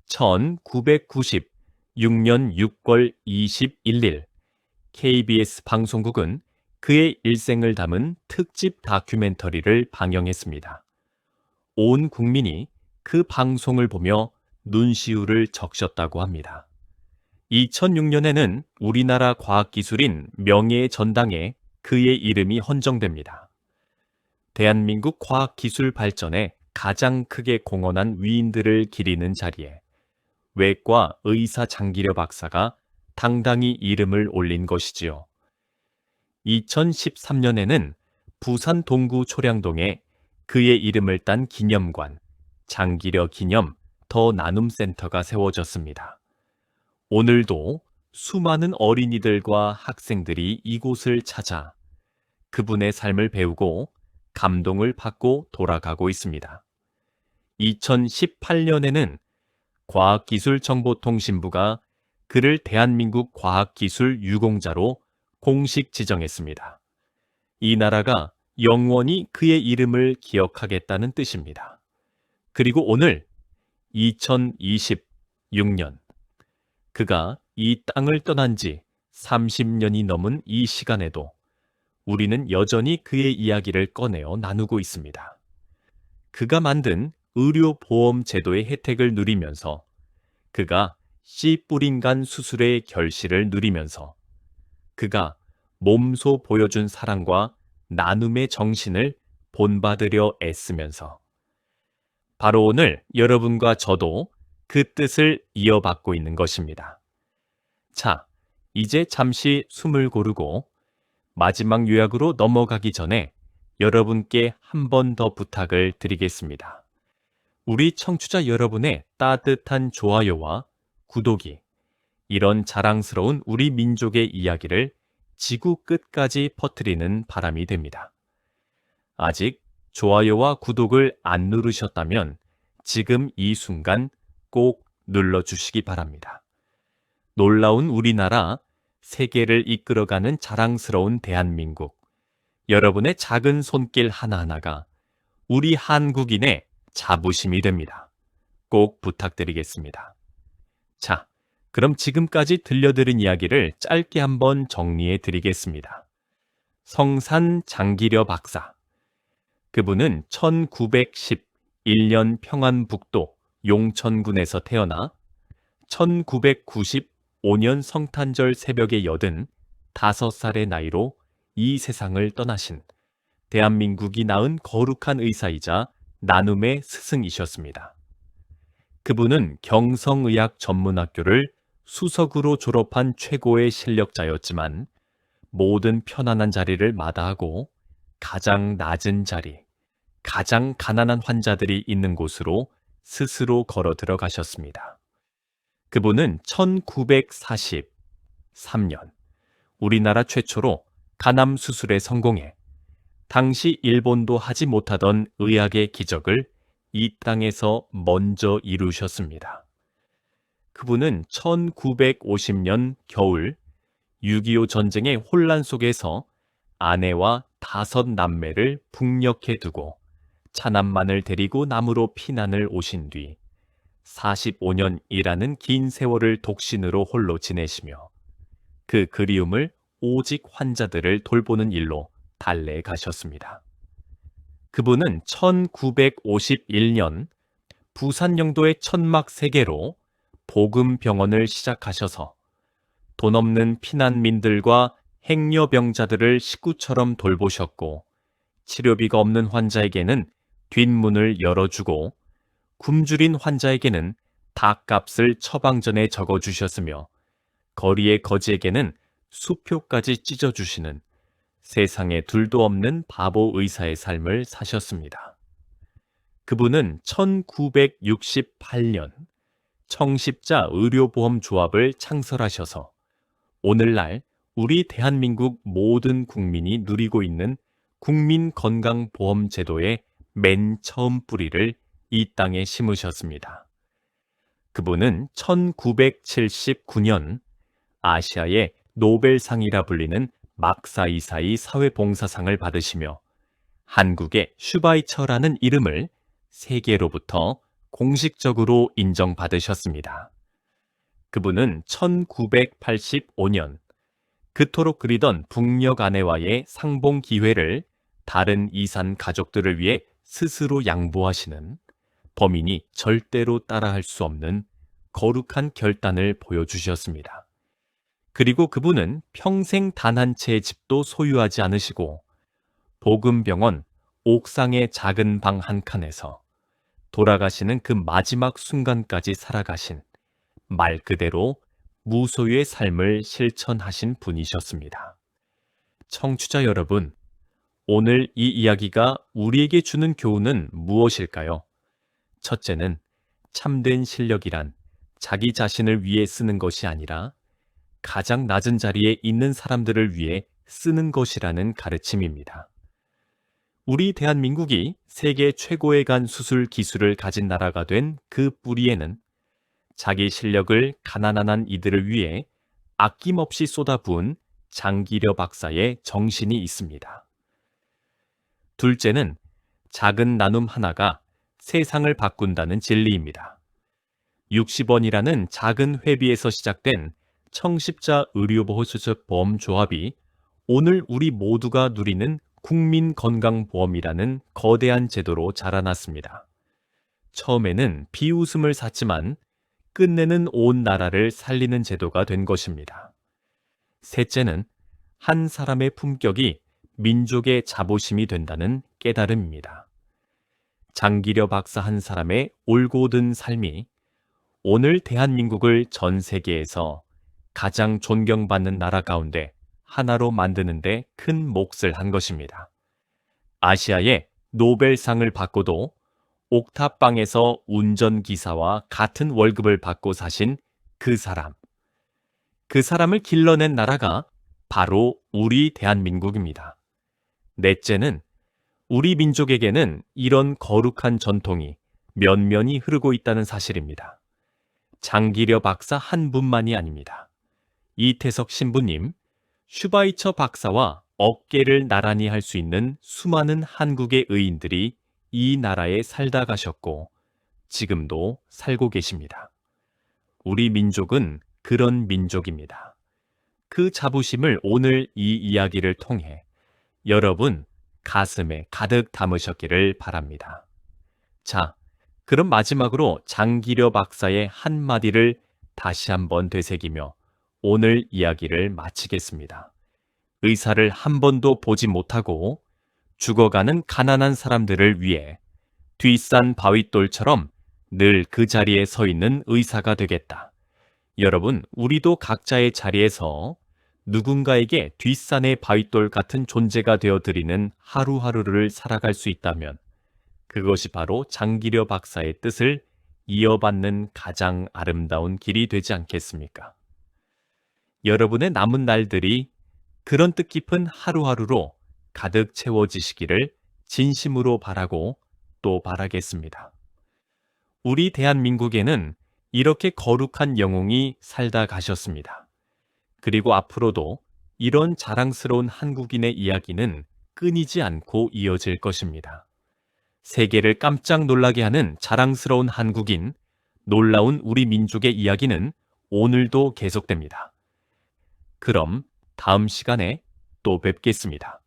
1996년 6월 21일 KBS 방송국은 그의 일생을 담은 특집 다큐멘터리를 방영했습니다. 온 국민이 그 방송을 보며 눈시울을 적셨다고 합니다. 2006년에는 우리나라 과학기술인 명예의 전당에 그의 이름이 헌정됩니다. 대한민국 과학기술 발전에 가장 크게 공헌한 위인들을 기리는 자리에 외과 의사 장기려 박사가 당당히 이름을 올린 것이지요. 2013년에는 부산 동구 초량동에 그의 이름을 딴 기념관, 장기려 기념 더 나눔센터가 세워졌습니다. 오늘도 수많은 어린이들과 학생들이 이곳을 찾아 그분의 삶을 배우고 감동을 받고 돌아가고 있습니다. 2018년에는 과학기술정보통신부가 그를 대한민국 과학기술 유공자로 공식 지정했습니다. 이 나라가 영원히 그의 이름을 기억하겠다는 뜻입니다. 그리고 오늘 2026년 그가 이 땅을 떠난 지 30년이 넘은 이 시간에도 우리는 여전히 그의 이야기를 꺼내어 나누고 있습니다. 그가 만든 의료보험 제도의 혜택을 누리면서, 그가 씨 뿌린간 수술의 결실을 누리면서, 그가 몸소 보여준 사랑과 나눔의 정신을 본받으려 애쓰면서 바로 오늘 여러분과 저도 그 뜻을 이어받고 있는 것입니다. 자, 이제 잠시 숨을 고르고 마지막 요약으로 넘어가기 전에 여러분께 한 번 더 부탁을 드리겠습니다. 우리 청취자 여러분의 따뜻한 좋아요와 구독이 이런 자랑스러운 우리 민족의 이야기를 지구 끝까지 퍼뜨리는 바람이 됩니다. 아직 좋아요와 구독을 안 누르셨다면 지금 이 순간 꼭 눌러주시기 바랍니다. 놀라운 우리나라, 세계를 이끌어가는 자랑스러운 대한민국. 여러분의 작은 손길 하나하나가 우리 한국인의 자부심이 됩니다. 꼭 부탁드리겠습니다. 자, 그럼 지금까지 들려드린 이야기를 짧게 한번 정리해 드리겠습니다. 성산 장기려 박사. 그분은 1911년 평안북도 용천군에서 태어나 1995년 성탄절 새벽에 85살의 나이로 이 세상을 떠나신 대한민국이 낳은 거룩한 의사이자 나눔의 스승이셨습니다. 그분은 경성의학 전문학교를 수석으로 졸업한 최고의 실력자였지만 모든 편안한 자리를 마다하고 가장 낮은 자리, 가장 가난한 환자들이 있는 곳으로 스스로 걸어 들어가셨습니다. 그분은 1943년 우리나라 최초로 간암 수술에 성공해 당시 일본도 하지 못하던 의학의 기적을 이 땅에서 먼저 이루셨습니다. 그분은 1950년 겨울 6.25 전쟁의 혼란 속에서 아내와 5 남매를 북녘에 두고 차남만을 데리고 남으로 피난을 오신 뒤 45년이라는 긴 세월을 독신으로 홀로 지내시며 그 그리움을 오직 환자들을 돌보는 일로 달래 가셨습니다. 그분은 1951년 부산 영도의 천막 3개로 복음병원을 시작하셔서 돈 없는 피난민들과 행여병자들을 식구처럼 돌보셨고 치료비가 없는 환자에게는 뒷문을 열어주고 굶주린 환자에게는 닭값을 처방전에 적어주셨으며 거리의 거지에게는 수표까지 찢어주시는 세상에 둘도 없는 바보 의사의 삶을 사셨습니다. 그분은 1968년 청십자 의료보험조합을 창설하셔서 오늘날 우리 대한민국 모든 국민이 누리고 있는 국민건강보험제도의 맨 처음 뿌리를 이 땅에 심으셨습니다. 그분은 1979년 아시아의 노벨상이라 불리는 막사이사이 사회봉사상을 받으시며 한국의 슈바이처라는 이름을 세계로부터 공식적으로 인정받으셨습니다. 그분은 1985년 그토록 그리던 북녘 아내와의 상봉 기회를 다른 이산 가족들을 위해 스스로 양보하시는 범인이 절대로 따라할 수 없는 거룩한 결단을 보여주셨습니다. 그리고 그분은 평생 단 한 채의 집도 소유하지 않으시고 복음병원 옥상의 작은 방 한 칸에서 돌아가시는 그 마지막 순간까지 살아가신 말 그대로 무소유의 삶을 실천하신 분이셨습니다. 청취자 여러분, 오늘 이 이야기가 우리에게 주는 교훈은 무엇일까요? 첫째는 참된 실력이란 자기 자신을 위해 쓰는 것이 아니라 가장 낮은 자리에 있는 사람들을 위해 쓰는 것이라는 가르침입니다. 우리 대한민국이 세계 최고의 간 수술 기술을 가진 나라가 된 그 뿌리에는 자기 실력을 가난한 한 이들을 위해 아낌없이 쏟아부은 장기려 박사의 정신이 있습니다. 둘째는 작은 나눔 하나가 세상을 바꾼다는 진리입니다. 60원이라는 작은 회비에서 시작된 청십자 의료보험조합이 오늘 우리 모두가 누리는 국민건강보험이라는 거대한 제도로 자라났습니다. 처음에는 비웃음을 샀지만 끝내는 온 나라를 살리는 제도가 된 것입니다. 셋째는 한 사람의 품격이 민족의 자부심이 된다는 깨달음입니다. 장기려 박사 한 사람의 올곧은 삶이 오늘 대한민국을 전 세계에서 가장 존경받는 나라 가운데 하나로 만드는 데 큰 몫을 한 것입니다. 아시아의 노벨상을 받고도 옥탑방에서 운전기사와 같은 월급을 받고 사신 그 사람. 그 사람을 길러낸 나라가 바로 우리 대한민국입니다. 넷째는 우리 민족에게는 이런 거룩한 전통이 면면이 흐르고 있다는 사실입니다. 장기려 박사 한 분만이 아닙니다. 이태석 신부님, 슈바이처 박사와 어깨를 나란히 할 수 있는 수많은 한국의 의인들이 이 나라에 살다 가셨고 지금도 살고 계십니다. 우리 민족은 그런 민족입니다. 그 자부심을 오늘 이 이야기를 통해 여러분 가슴에 가득 담으셨기를 바랍니다. 자, 그럼 마지막으로 장기려 박사의 한마디를 다시 한번 되새기며 오늘 이야기를 마치겠습니다. 의사를 한 번도 보지 못하고 죽어가는 가난한 사람들을 위해 뒷산 바윗돌처럼 늘 그 자리에 서 있는 의사가 되겠다. 여러분, 우리도 각자의 자리에서 누군가에게 뒷산의 바윗돌 같은 존재가 되어드리는 하루하루를 살아갈 수 있다면 그것이 바로 장기려 박사의 뜻을 이어받는 가장 아름다운 길이 되지 않겠습니까? 여러분의 남은 날들이 그런 뜻깊은 하루하루로 가득 채워지시기를 진심으로 바라고 또 바라겠습니다. 우리 대한민국에는 이렇게 거룩한 영웅이 살다 가셨습니다. 그리고 앞으로도 이런 자랑스러운 한국인의 이야기는 끊이지 않고 이어질 것입니다. 세계를 깜짝 놀라게 하는 자랑스러운 한국인, 놀라운 우리 민족의 이야기는 오늘도 계속됩니다. 그럼 다음 시간에 또 뵙겠습니다.